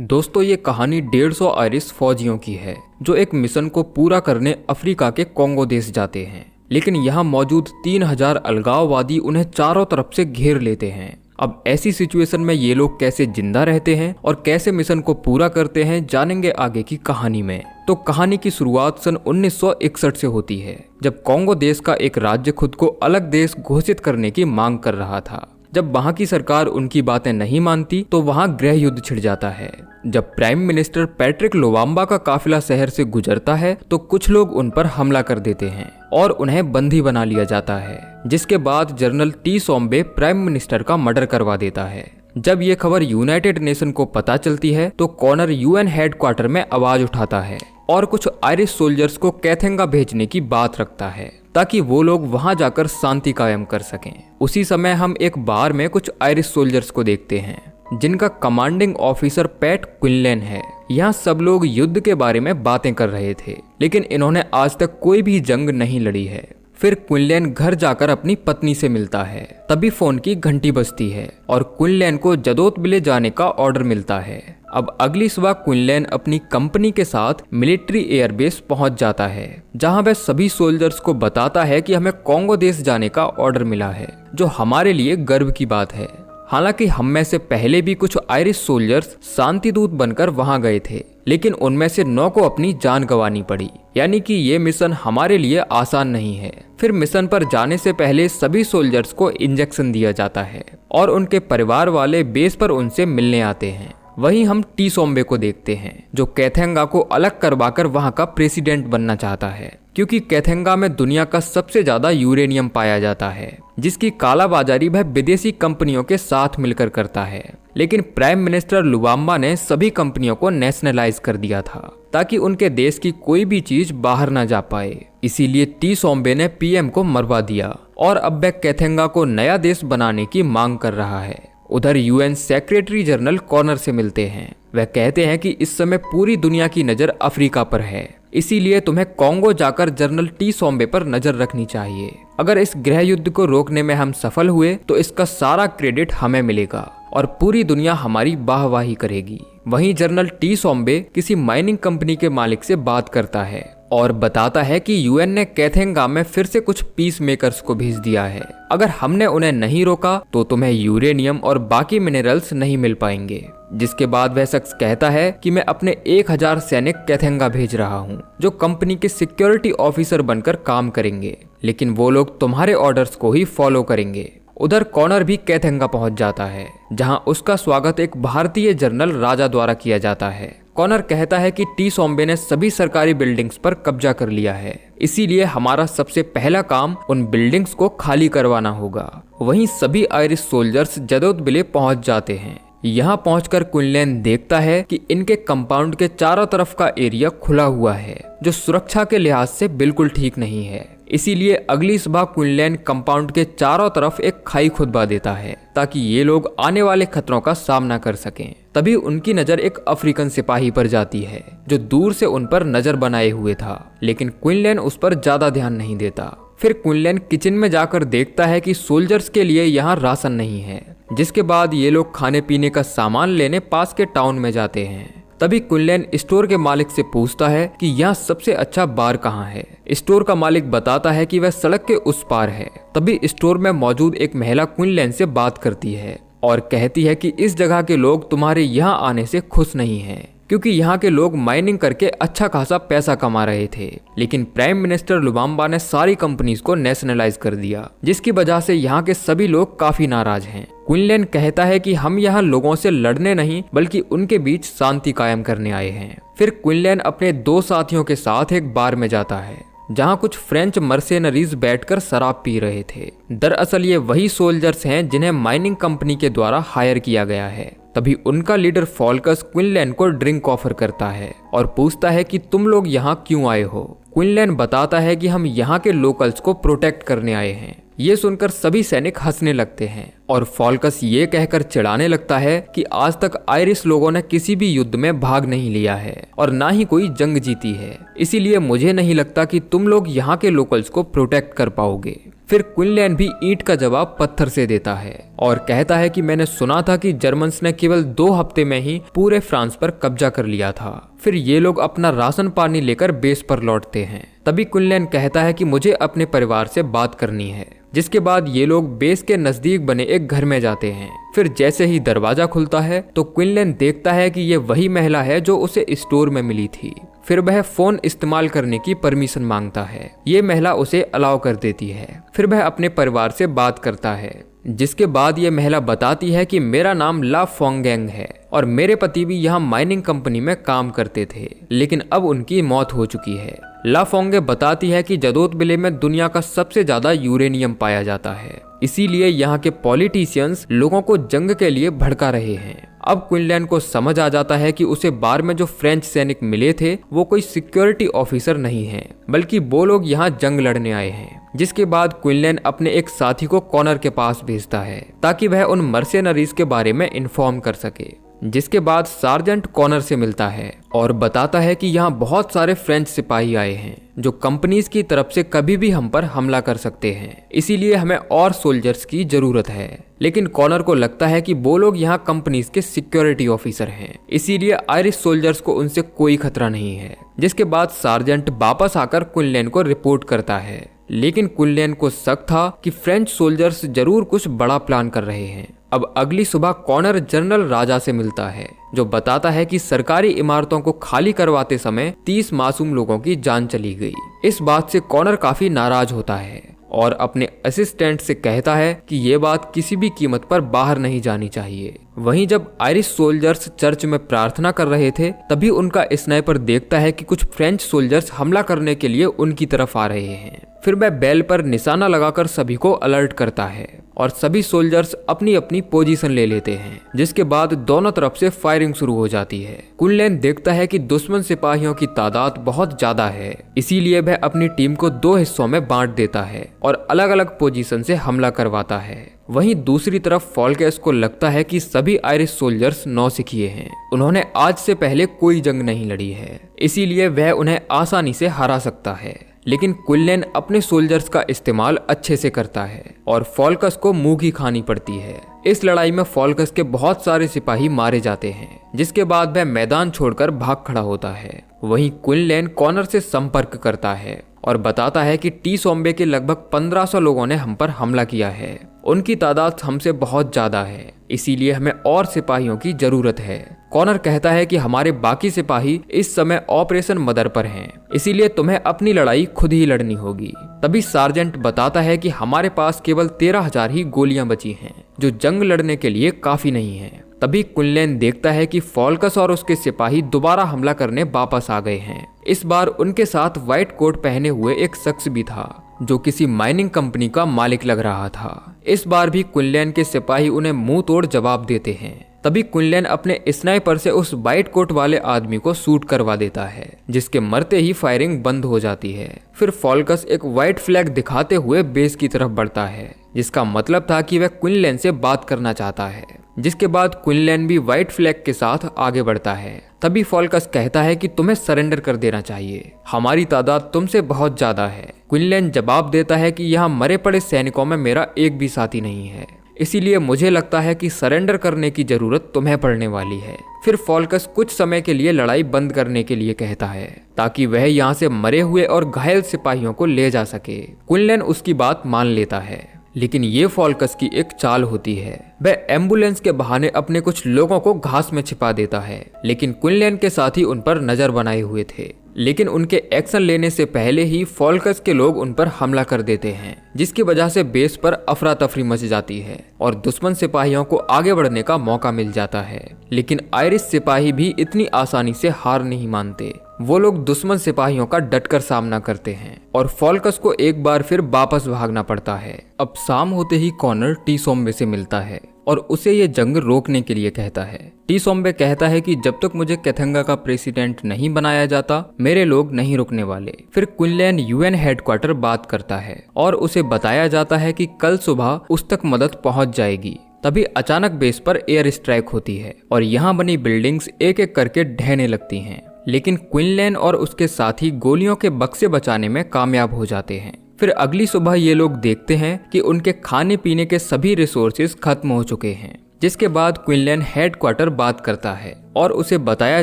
दोस्तों ये कहानी 150 आयरिश फौजियों की है जो एक मिशन को पूरा करने अफ्रीका के कॉन्गो देश जाते हैं। लेकिन यहाँ मौजूद 3000 अलगाववादी उन्हें चारों तरफ से घेर लेते हैं। अब ऐसी सिचुएशन में ये लोग कैसे जिंदा रहते हैं और कैसे मिशन को पूरा करते हैं जानेंगे आगे की कहानी में। तो कहानी की शुरुआत सन 1961 से होती है जब कॉन्गो देश का एक राज्य खुद को अलग देश घोषित करने की मांग कर रहा था। जब वहां की सरकार उनकी बातें नहीं मानती तो वहां गृह युद्ध छिड़ जाता है। जब प्राइम मिनिस्टर पैट्रिक लुवाम्बा का काफिला शहर से गुजरता है तो कुछ लोग उन पर हमला कर देते हैं और उन्हें बंदी बना लिया जाता है, जिसके बाद जनरल टी सोम्बे प्राइम मिनिस्टर का मर्डर करवा देता है। जब ये खबर यूनाइटेड नेशन को पता चलती है तो कॉनर यूएन हेडक्वार्टर में आवाज उठाता है और कुछ आयरिश सोल्जर्स को कैथेंगा भेजने की बात रखता है ताकि वो लोग वहां जाकर शांति कायम कर सकें। उसी समय हम एक बार में कुछ आयरिश सोल्जर्स को देखते हैं जिनका कमांडिंग ऑफिसर पैट क्विनलैन है। यहाँ सब लोग युद्ध के बारे में बातें कर रहे थे, लेकिन इन्होंने आज तक कोई भी जंग नहीं लड़ी है। फिर क्विनलैन घर जाकर अपनी पत्नी से मिलता है। तभी फोन की घंटी बजती है और क्विनलैन को जदोतबिले जाने का ऑर्डर मिलता है। अब अगली सुबह क्विनलैन अपनी कंपनी के साथ मिलिट्री एयरबेस पहुंच जाता है, जहां वह सभी सोल्जर्स को बताता है कि हमें कॉन्गो देश जाने का ऑर्डर मिला है, जो हमारे लिए गर्व की बात है। हालांकि हम में से पहले भी कुछ आयरिश सोल्जर्स शांति दूत बनकर वहां गए थे, लेकिन उनमें से 9 को अपनी जान गंवानी पड़ी, यानी कि ये मिशन हमारे लिए आसान नहीं है। फिर मिशन पर जाने से पहले सभी सोल्जर्स को इंजेक्शन दिया जाता है और उनके परिवार वाले बेस पर उनसे मिलने आते हैं। वहीं हम टी सोम्बे को देखते हैं जो कैथेंगा को अलग करवाकर वहां का प्रेसिडेंट बनना चाहता है, क्योंकि कैथेंगा में दुनिया का सबसे ज्यादा यूरेनियम पाया जाता है, जिसकी कालाबाजारी वह विदेशी कंपनियों के साथ मिलकर करता है। लेकिन प्राइम मिनिस्टर लुवाम्बा ने सभी कंपनियों को नेशनलाइज कर दिया था ताकि उनके देश की कोई भी चीज बाहर न जा पाए। इसीलिए टी सोम्बे ने पीएम को मरवा दिया और अब वह कैथेंगा को नया देश बनाने की मांग कर रहा है। उधर यूएन सेक्रेटरी जनरल कॉनर से मिलते हैं। वह कहते हैं कि इस समय पूरी दुनिया की नजर अफ्रीका पर है, इसीलिए तुम्हें कॉन्गो जाकर जनरल टी सोम्बे पर नजर रखनी चाहिए। अगर इस गृह युद्ध को रोकने में हम सफल हुए तो इसका सारा क्रेडिट हमें मिलेगा और पूरी दुनिया हमारी वाहवाही करेगी। वहीं जनरल टी सोम्बे किसी माइनिंग कंपनी के मालिक से बात करता है और बताता है कि यूएन ने कैथेंगा में फिर से कुछ पीस मेकर्स को भेज दिया है। अगर हमने उन्हें नहीं रोका तो तुम्हें यूरेनियम और बाकी मिनरल्स नहीं मिल पाएंगे। जिसके बाद वह शख्स कहता है कि मैं अपने 1000 सैनिक कैथेंगा भेज रहा हूँ जो कंपनी के सिक्योरिटी ऑफिसर बनकर काम करेंगे, लेकिन वो लोग तुम्हारे ऑर्डर्स को ही फॉलो करेंगे। उधर कॉनर भी कैथेंगा पहुंच जाता है, जहां उसका स्वागत एक भारतीय जनरल राजा द्वारा किया जाता है। कॉनर कहता है कि टी सोम्बे ने सभी सरकारी बिल्डिंग्स पर कब्जा कर लिया है, इसीलिए हमारा सबसे पहला काम उन बिल्डिंग्स को खाली करवाना होगा। वहीं सभी आयरिश सोल्जर्स जदोतबिले पहुंच जाते हैं। यहाँ पहुंचकर क्विनलैन देखता है कि इनके कंपाउंड के चारों तरफ का एरिया खुला हुआ है, जो सुरक्षा के लिहाज से बिल्कुल ठीक नहीं है। इसीलिए अगली सुबह क्विनलैन कंपाउंड के चारों तरफ एक खाई खुदवा देता है ताकि ये लोग आने वाले खतरों का सामना कर सकें। तभी उनकी नजर एक अफ्रीकन सिपाही पर जाती है जो दूर से उन पर नजर बनाए हुए था, लेकिन क्विनलैन उस पर ज्यादा ध्यान नहीं देता। फिर क्विनलैन किचन में जाकर देखता है कि सोल्जर्स के लिए यहाँ राशन नहीं है, जिसके बाद ये लोग खाने पीने का सामान लेने पास के टाउन में जाते हैं। तभी क्विनलैन स्टोर के मालिक से पूछता है कि यहाँ सबसे अच्छा बार कहाँ है। स्टोर का मालिक बताता है कि वह सड़क के उस पार है। तभी स्टोर में मौजूद एक महिला क्विनलैन से बात करती है और कहती है कि इस जगह के लोग तुम्हारे यहाँ आने से खुश नहीं हैं, क्योंकि यहाँ के लोग माइनिंग करके अच्छा खासा पैसा कमा रहे थे। लेकिन प्राइम मिनिस्टर लुवाम्बा ने सारी कंपनीज को नेशनलाइज कर दिया, जिसकी वजह से यहाँ के सभी लोग काफी नाराज हैं। क्विनलैन कहता है कि हम यहाँ लोगों से लड़ने नहीं बल्कि उनके बीच शांति कायम करने आए हैं। फिर क्विनलैन अपने 2 साथियों के साथ एक बार में जाता है जहाँ कुछ फ्रेंच मर्सेनरीज बैठकर शराब पी रहे थे। दरअसल ये वही सोल्जर्स हैं जिन्हें माइनिंग कंपनी के द्वारा हायर किया गया है। तभी उनका लीडर फॉल्कस क्विनलैन को ड्रिंक ऑफर करता है और पूछता है कि तुम लोग यहाँ क्यों आए हो। क्विनलैन बताता है कि हम यहाँ के लोकल्स को प्रोटेक्ट करने आए हैं। ये सुनकर सभी सैनिक हंसने लगते हैं और फॉल्कस ये कहकर चिढ़ाने लगता है कि आज तक आयरिश लोगों ने किसी भी युद्ध में भाग नहीं लिया है और ना ही कोई जंग जीती है, इसीलिए मुझे नहीं लगता कि तुम लोग यहाँ के लोकल्स को प्रोटेक्ट कर पाओगे। फिर क्विनलैन भी ईंट का जवाब पत्थर से देता है और कहता है कि मैंने सुना था कि जर्मन्स ने केवल 2 हफ्ते में ही पूरे फ्रांस पर कब्जा कर लिया था। फिर ये लोग अपना राशन पानी लेकर बेस पर लौटते हैं। तभी क्विनलैन कहता है कि मुझे अपने परिवार से बात करनी है, जिसके बाद ये लोग बेस के नजदीक बने एक घर में जाते हैं। फिर जैसे ही दरवाजा खुलता है तो क्विनलैन देखता है कि ये वही महिला है जो उसे स्टोर में मिली थी। फिर वह फोन इस्तेमाल करने की परमिशन मांगता है। ये महिला उसे अलाउ कर देती है। फिर वह अपने परिवार से बात करता है, जिसके बाद ये महिला बताती है कि मेरा नाम ला फोंगैंग है और मेरे पति भी यहाँ माइनिंग कंपनी में काम करते थे, लेकिन अब उनकी मौत हो चुकी है। ला फोंगे बताती है कि जदोत बिले में दुनिया का सबसे ज्यादा यूरेनियम पाया जाता है, इसीलिए यहाँ के पॉलिटिशियंस लोगों को जंग के लिए भड़का रहे हैं। अब क्विनलैन को समझ आ जाता है कि उसे बार में जो फ्रेंच सैनिक मिले थे वो कोई सिक्योरिटी ऑफिसर नहीं है, बल्कि वो लोग यहाँ जंग लड़ने आए हैं। जिसके बाद क्विनलैन अपने एक साथी को कॉनर के पास भेजता है ताकि वह उन मर्सेनरीज के बारे में इन्फॉर्म कर सके। जिसके बाद सार्जेंट कॉनर से मिलता है और बताता है कि यहाँ बहुत सारे फ्रेंच सिपाही आए हैं जो कंपनीज की तरफ से कभी भी हम पर हमला कर सकते हैं, इसीलिए हमें और सोल्जर्स की जरूरत है। लेकिन कॉनर को लगता है कि वो लोग यहाँ कंपनीज के सिक्योरिटी ऑफिसर हैं, इसीलिए आयरिश सोल्जर्स को उनसे कोई खतरा नहीं है। जिसके बाद सार्जेंट वापस आकर क्विनलैन को रिपोर्ट करता है, लेकिन क्विनलैन को शक था कि फ्रेंच सोल्जर्स जरूर कुछ बड़ा प्लान कर रहे हैं। अब अगली सुबह कॉनर जनरल राजा से मिलता है, जो बताता है कि सरकारी इमारतों को खाली करवाते समय 30 मासूम लोगों की जान चली गई। इस बात से कॉनर काफी नाराज होता है और अपने असिस्टेंट से कहता है कि ये बात किसी भी कीमत पर बाहर नहीं जानी चाहिए। वहीं जब आयरिश सोल्जर्स चर्च में प्रार्थना कर रहे थे, तभी उनका स्नाइपर देखता है कि कुछ फ्रेंच सोल्जर्स हमला करने के लिए उनकी तरफ आ रहे हैं। फिर वह बेल पर निशाना लगाकर सभी को अलर्ट करता है और सभी सोल्जर्स अपनी अपनी पोजीशन ले लेते हैं। जिसके बाद दोनों तरफ से फायरिंग शुरू हो जाती है। क्विनलैन देखता है कि दुश्मन सिपाहियों की तादाद बहुत ज्यादा है, इसीलिए वह अपनी टीम को 2 हिस्सों में बांट देता है और अलग अलग पोजीशन से हमला करवाता है। वहीं दूसरी तरफ फॉल्केस को लगता है कि सभी आयरिश सोल्जर्स नौसिखिए हैं, उन्होंने आज से पहले कोई जंग नहीं लड़ी है, इसीलिए वह उन्हें आसानी से हरा सकता है। लेकिन क्विनलैन अपने सोल्जर्स का इस्तेमाल अच्छे से करता है और फॉल्कस को मुंह की खानी पड़ती है। इस लड़ाई में फॉल्कस के बहुत सारे सिपाही मारे जाते हैं, जिसके बाद वह मैदान छोड़कर भाग खड़ा होता है। वहीं क्विनलैन कॉनर से संपर्क करता है और बताता है कि टी सोम्बे के लगभग 1500 लोगों ने हम पर हमला किया है। उनकी तादाद हमसे बहुत ज्यादा है, इसीलिए हमें और सिपाहियों की जरूरत है। कॉनर कहता है कि हमारे बाकी सिपाही इस समय ऑपरेशन मदर पर हैं, इसीलिए तुम्हें अपनी लड़ाई खुद ही लड़नी होगी। तभी सार्जेंट बताता है कि हमारे पास केवल 13,000 ही गोलियां बची हैं, जो जंग लड़ने के लिए काफी नहीं है। तभी क्विनलैन देखता है कि फॉल्कस और उसके सिपाही दोबारा हमला करने वापस आ गए हैं। इस बार उनके साथ व्हाइट कोट पहने हुए एक शख्स भी था, जो किसी माइनिंग कंपनी का मालिक लग रहा था। इस बार भी क्विनलैन के सिपाही उन्हें मुंह तोड़ जवाब देते हैं। तभी क्विनलैन अपने स्नाइपर से उस व्हाइट कोट वाले आदमी को शूट करवा देता है, जिसके मरते ही फायरिंग बंद हो जाती है। फिर फॉल्कस एक व्हाइट फ्लैग दिखाते हुए बेस की तरफ बढ़ता है, जिसका मतलब था कि वह क्विनलैन से बात करना चाहता है। जिसके बाद क्विनलैन भी व्हाइट फ्लैग के साथ आगे बढ़ता है। तभी फॉल्कस कहता है कि तुम्हें सरेंडर कर देना चाहिए, हमारी तादाद तुमसे बहुत ज्यादा है। क्विनलैन जवाब देता है कि यहाँ मरे पड़े सैनिकों में मेरा एक भी साथी नहीं है, इसीलिए मुझे लगता है कि सरेंडर करने की जरूरत तुम्हें पड़ने वाली है। फिर फॉल्कस कुछ समय के लिए लड़ाई बंद करने के लिए कहता है, ताकि वह यहाँ से मरे हुए और घायल सिपाहियों को ले जा सके। क्विनलैन उसकी बात मान लेता है, लेकिन ये फॉल्कस की एक चाल होती है। वह एम्बुलेंस के बहाने अपने कुछ लोगों को घास में छिपा देता है, लेकिन क्विनलैन के साथी उन पर नजर बनाए हुए थे। लेकिन उनके एक्शन लेने से पहले ही फॉल्कस के लोग उन पर हमला कर देते हैं, जिसकी वजह से बेस पर अफरा तफरी मच जाती है और दुश्मन सिपाहियों को आगे बढ़ने का मौका मिल जाता है। लेकिन आयरिश सिपाही भी इतनी आसानी से हार नहीं मानते। वो लोग दुश्मन सिपाहियों का डटकर सामना करते हैं और फॉल्कस को एक बार फिर वापस भागना पड़ता है। अब शाम होते ही कॉनर टी सोम्बे से मिलता है और उसे ये जंग रोकने के लिए कहता है। टी सोम्बे कहता है कि जब तक मुझे कैथंगा का प्रेसिडेंट नहीं बनाया जाता, मेरे लोग नहीं रुकने वाले। फिर क्विनलैन यूएन हेडक्वार्टर बात करता है और उसे बताया जाता है कि कल सुबह उस तक मदद पहुंच जाएगी। तभी अचानक बेस पर एयर स्ट्राइक होती है और यहाँ बनी बिल्डिंग्स एक एक करके ढहने लगती हैं। लेकिन क्विनलैन और उसके साथी गोलियों के बक्से बचाने में कामयाब हो जाते हैं। फिर अगली सुबह ये लोग देखते हैं कि उनके खाने पीने के सभी रिसोर्सेज खत्म हो चुके हैं, जिसके बाद क्विनलैन हेडक्वार्टर बात करता है और उसे बताया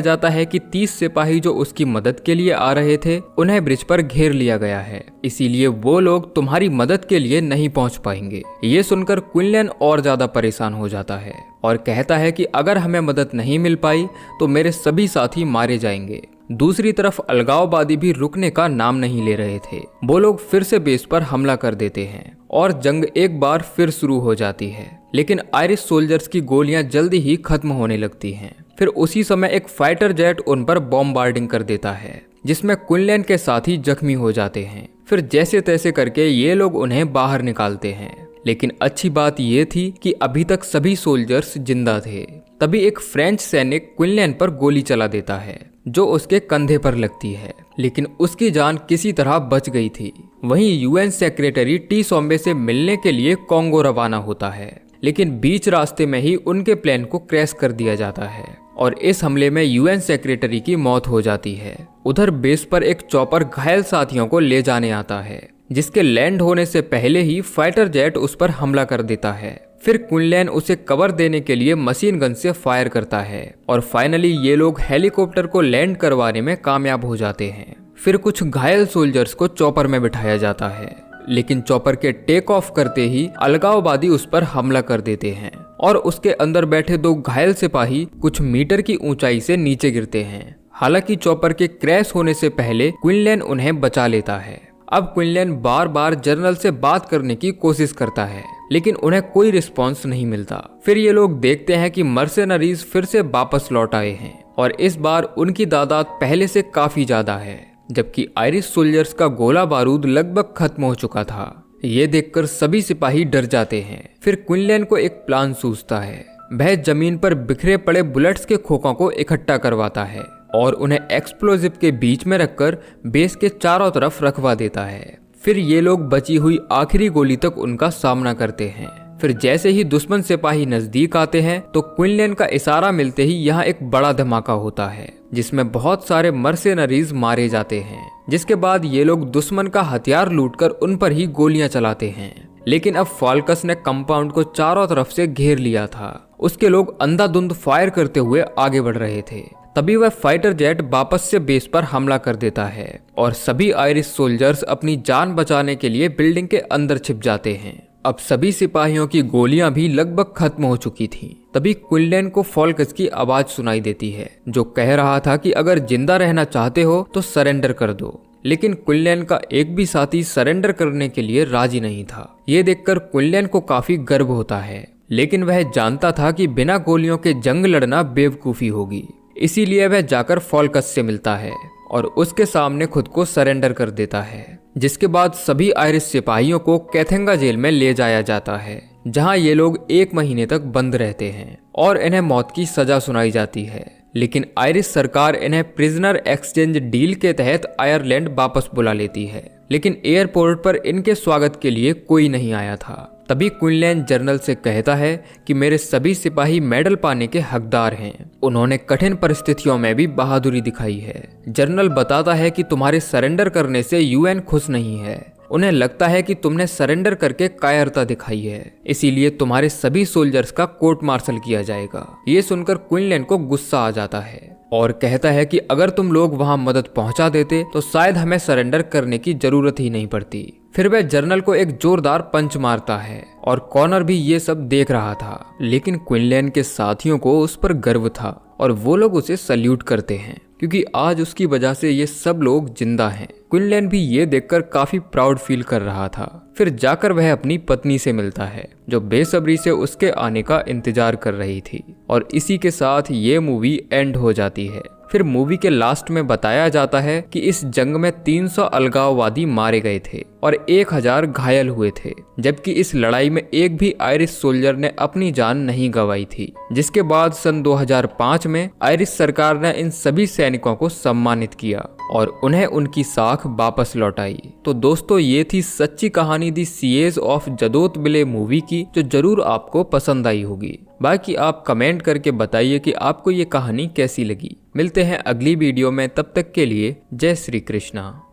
जाता है कि 30 सिपाही जो उसकी मदद के लिए आ रहे थे उन्हें ब्रिज पर घेर लिया गया है, इसीलिए वो लोग तुम्हारी मदद के लिए नहीं पहुंच पाएंगे। ये सुनकर क्विनलैन और ज्यादा परेशान हो जाता है और कहता है कि अगर हमें मदद नहीं मिल पाई तो मेरे सभी साथी मारे जाएंगे। दूसरी तरफ अलगाववादी भी रुकने का नाम नहीं ले रहे थे। वो लोग फिर से बेस पर हमला कर देते हैं और जंग एक बार फिर शुरू हो जाती है, लेकिन आयरिश सोल्जर्स की गोलियां जल्दी ही खत्म होने लगती हैं। फिर उसी समय एक फाइटर जेट उन पर बॉम्बार्डिंग कर देता है, जिसमें क्विनलैन के साथी जख्मी हो जाते हैं। फिर जैसे तैसे करके ये लोग उन्हें बाहर निकालते हैं, लेकिन अच्छी बात ये थी कि अभी तक सभी सोल्जर्स जिंदा थे। तभी एक फ्रेंच सैनिक क्विनलैन पर गोली चला देता है जो उसके कंधे पर लगती है, लेकिन उसकी जान किसी तरह बच गई थी। वहीं यूएन सेक्रेटरी टी सोम्बे से मिलने के लिए कॉन्गो रवाना होता है, लेकिन बीच रास्ते में ही उनके प्लेन को क्रैश कर दिया जाता है और इस हमले में यूएन सेक्रेटरी की मौत हो जाती है। उधर बेस पर एक चॉपर घायल साथियों को ले जाने आता है, जिसके लैंड होने से पहले ही फाइटर जेट उस पर हमला कर देता है। फिर क्विनलैन उसे कवर देने के लिए मशीन गन से फायर करता है और फाइनली ये लोग हेलीकॉप्टर को लैंड करवाने में कामयाब हो जाते हैं। फिर कुछ घायल सोल्जर्स को चॉपर में बिठाया जाता है, लेकिन चॉपर के टेक ऑफ करते ही अलगाववादी उस पर हमला कर देते हैं और उसके अंदर बैठे 2 घायल सिपाही कुछ मीटर की ऊंचाई से नीचे गिरते हैं। हालांकि चॉपर के क्रैश होने से पहले क्विनलैन उन्हें बचा लेता है। अब क्विनलैन बार बार जनरल से बात करने की कोशिश करता है, लेकिन उन्हें कोई रिस्पॉन्स नहीं मिलता। फिर ये लोग देखते हैं कि मर्सेनरीज फिर से वापस लौट आए हैं और इस बार उनकी तादाद पहले से काफी ज्यादा है, जबकि आयरिश सोल्जर्स का गोला बारूद लगभग खत्म हो चुका था। ये देखकर सभी सिपाही डर जाते हैं। फिर क्विनलैन को एक प्लान सूझता है। वह जमीन पर बिखरे पड़े बुलेट्स के खोखों को इकट्ठा करवाता है और उन्हें एक्सप्लोजिव के बीच में रखकर बेस के चारों तरफ रखवा देता है। फिर ये लोग बची हुई आखिरी गोली तक उनका सामना करते हैं। फिर जैसे ही दुश्मन सिपाही नजदीक आते हैं तो क्विनलैन का इशारा मिलते ही यहाँ एक बड़ा धमाका होता है, जिसमें बहुत सारे मर्सेनरीज मारे जाते हैं। जिसके बाद ये लोग दुश्मन का हथियार लूटकर उन पर ही गोलियां चलाते हैं। लेकिन अब फाल्कस ने कंपाउंड को चारों तरफ से घेर लिया था। उसके लोग अंधाधुंध फायर करते हुए आगे बढ़ रहे थे। तभी वह फाइटर जेट वापस से बेस पर हमला कर देता है और सभी आयरिश सोल्जर्स अपनी जान बचाने के लिए बिल्डिंग के अंदर छिप जाते हैं। अब सभी सिपाहियों की गोलियां भी लगभग खत्म हो चुकी थीं। तभी क्विनलैन को फाल्कस की आवाज सुनाई देती है, जो कह रहा था कि अगर जिंदा रहना चाहते हो तो सरेंडर कर दो। लेकिन क्विनलैन का एक भी साथी सरेंडर करने के लिए राजी नहीं था। ये देखकर क्विनलैन को काफी गर्व होता है, लेकिन वह जानता था कि बिना गोलियों के जंग लड़ना बेवकूफी होगी। इसीलिए वह जाकर फाल्कस से मिलता है और उसके सामने खुद को सरेंडर कर देता है। जिसके बाद सभी आयरिश सिपाहियों को कैथेंगा जेल में ले जाया जाता है, जहां ये लोग 1 महीने तक बंद रहते हैं और इन्हें मौत की सजा सुनाई जाती है। लेकिन आयरिश सरकार इन्हें प्रिजनर एक्सचेंज डील के तहत आयरलैंड वापस बुला लेती है, लेकिन एयरपोर्ट पर इनके स्वागत के लिए कोई नहीं आया था। तभी क्विनलैन जनरल से कहता है कि मेरे सभी सिपाही मेडल पाने के हकदार हैं। उन्होंने कठिन परिस्थितियों में भी बहादुरी दिखाई है। जनरल बताता है कि तुम्हारे सरेंडर करने से यूएन खुश नहीं है। उन्हें लगता है कि तुमने सरेंडर करके कायरता दिखाई है, इसीलिए तुम्हारे सभी सोल्जर्स का कोर्ट मार्शल किया जाएगा। ये सुनकर क्विनलैन को गुस्सा आ जाता है और कहता है कि अगर तुम लोग वहां मदद पहुंचा देते तो शायद हमें सरेंडर करने की जरूरत ही नहीं पड़ती। फिर वह जनरल को एक जोरदार पंच मारता है और कॉनर भी ये सब देख रहा था, लेकिन क्विनलैन के साथियों को उस पर गर्व था और वो लोग उसे सल्यूट करते हैं, क्योंकि आज उसकी वजह से ये सब लोग जिंदा हैं। क्विनलैन भी ये देखकर काफी प्राउड फील कर रहा था। फिर जाकर वह अपनी पत्नी से मिलता है, जो बेसब्री से उसके आने का इंतजार कर रही थी। और इसी के साथ ये मूवी एंड हो जाती है। फिर मूवी के लास्ट में बताया जाता है कि इस जंग में 300 अलगाववादी मारे गए थे और 1000 घायल हुए थे, जबकि इस लड़ाई में एक भी आयरिश सोल्जर ने अपनी जान नहीं गंवाई थी। जिसके बाद सन 2005 में आयरिश सरकार ने इन सभी सैनिकों को सम्मानित किया और उन्हें उनकी साख वापस लौटाई। तो दोस्तों, ये थी सच्ची कहानी दी सिएज ऑफ जदोत बिले मूवी की, जो जरूर आपको पसंद आई होगी। बाकी आप कमेंट करके बताइए कि आपको ये कहानी कैसी लगी। मिलते हैं अगली वीडियो में, तब तक के लिए जय श्री कृष्णा।